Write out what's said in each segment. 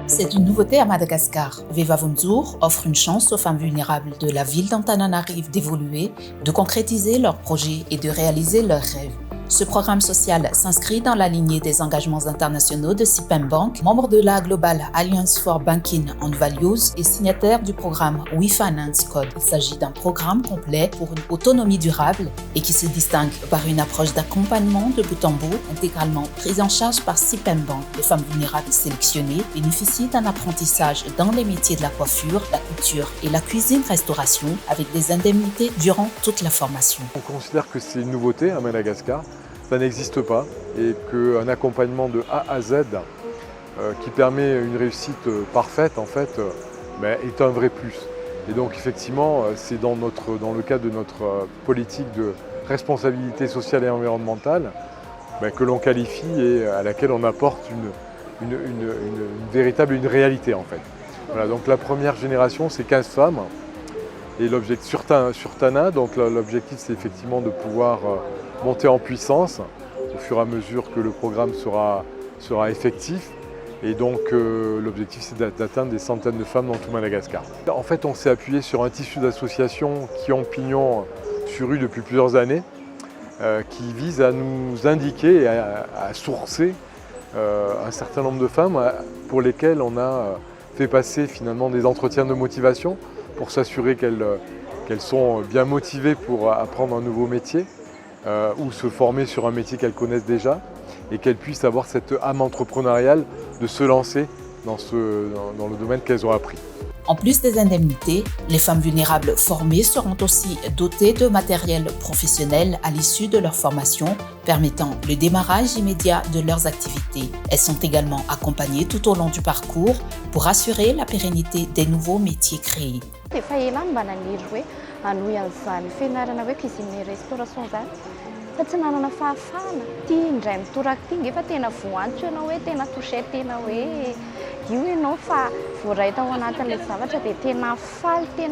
C'est une nouveauté à Madagascar. Viva Voundour offre une chance aux femmes vulnérables de la ville d'Antananarive d'évoluer, de concrétiser leurs projets et de réaliser leurs rêves. Ce programme social s'inscrit dans la lignée des engagements internationaux de CIPEM Bank, membre de la Global Alliance for Banking and Values et signataire du programme We Finance Code. Il s'agit d'un programme complet pour une autonomie durable et qui se distingue par une approche d'accompagnement de bout en bout, intégralement prise en charge par CIPEM Bank. Les femmes vulnérables sélectionnées bénéficient d'un apprentissage dans les métiers de la coiffure, la couture et la cuisine-restauration avec des indemnités durant toute la formation. On considère que c'est une nouveauté à Madagascar. Ça n'existe pas et qu'un accompagnement de A à Z qui permet une réussite parfaite en fait est un vrai plus. Et donc effectivement c'est dans le cadre de notre politique de responsabilité sociale et environnementale que l'on qualifie et à laquelle on apporte une véritable réalité en fait. Voilà, donc la première génération c'est 15 femmes et l'objectif sur Tana, donc l'objectif c'est effectivement de pouvoir monter en puissance au fur et à mesure que le programme sera effectif. Et donc l'objectif c'est d'atteindre des centaines de femmes dans tout Madagascar. En fait on s'est appuyé sur un tissu d'associations qui ont pignon sur rue depuis plusieurs années, qui vise à nous indiquer et à sourcer un certain nombre de femmes pour lesquelles on a fait passer finalement des entretiens de motivation pour s'assurer qu'elles sont bien motivées pour apprendre un nouveau métier ou se former sur un métier qu'elles connaissent déjà et qu'elles puissent avoir cette âme entrepreneuriale de se lancer dans le domaine qu'elles ont appris. En plus des indemnités, les femmes vulnérables formées seront aussi dotées de matériel professionnel à l'issue de leur formation, permettant le démarrage immédiat de leurs activités. Elles sont également accompagnées tout au long du parcours pour assurer la pérennité des nouveaux métiers créés. Fa tsy nanana fahafana ty indray mitoraka ty ngefa tena voantso ianao hoe tena touché tena hoe io ianao fa voaraita ao anatin'ilay zavatra dia tena faly dia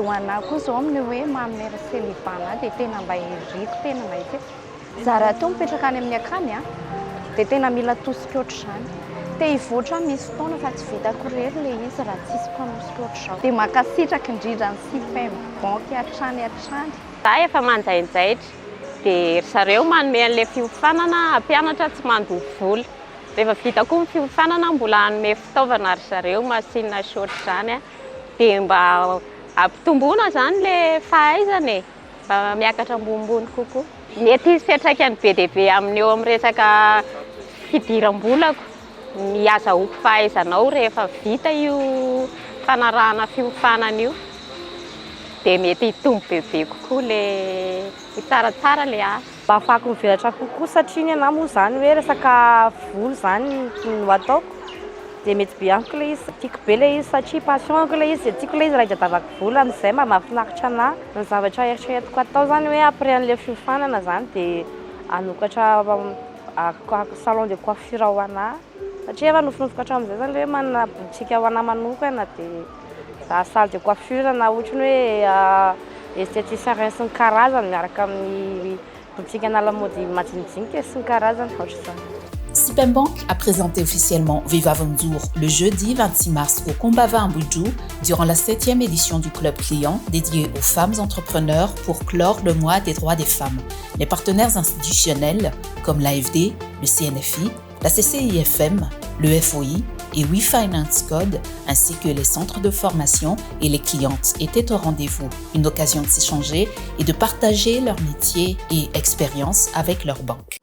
ho anahy koa zao amin'ny hoe manome selibana dia tena mba iriko tena mba hoe zara tao mipetraka any amin'ny akany dia tena mila tosika ohatr'izany. Dia hivoatra misy fotoana fa tsy vitako rery ilay izy raha tsisy mpanosika ohatr'izao. Dia mankasitraka indrindra ny CIPEM Bank hatrany. Za efa manjainjaitra dia zareo manome an'ilay fiofanana hampianatra tsy mandoha vola. Rehefa vita koa ny fiofanana mbola hanome fitaovana ry zareo masinina sy ohatr'izany dia mba ampitomboana zany ilay fahaizana mba miakatra ambonimbony kokoa. Mety izy fiantraikany be dia be amin'ny eo amin'ny resaka fidiram-bolako. Mihazahoako fahaizanao rehefa vita io fanarahana fiofanana io. Dia mety hitombo bebe kokoa ilay tsaratsara ilay asa. Mba ahafahako mivelatra kokoa satria ny anahy moa zany hoe resaka volo zany no ataoko dia mety be amiko ilay izy. Tiako be ilay izy satria passionko ilay izy. Tiako ilay izy raha hiadiavako vola amin'izay mba mahafinaritra anahy. Ny zavatra eritreretiko atao zany hoe après an'ilay fiofanana zany dia hanokatra salon de coiffure ho anahy. Satria efa nofinofoka hatramin'izay zany hoe manana boutique ho anahy manokana dia salle de coiffure na ohatrany hoe esthéticien ireny sy ny karazany miaraka amin'ny boutique analamody majinijinika sy ny karazany ohatr'izany. CIPEM Bank a présenté officiellement Viva Voundour le jeudi 26 mars au Kombava à Mbujou durant la 7e édition du club client dédié aux femmes entrepreneurs pour clore le mois des droits des femmes. Les partenaires institutionnels comme l'AFD, le CNFI, la CCIFM, le FOI et We Finance Code, ainsi que les centres de formation et les clientes étaient au rendez-vous. Une occasion de s'échanger et de partager leur métier et expérience avec leur banque.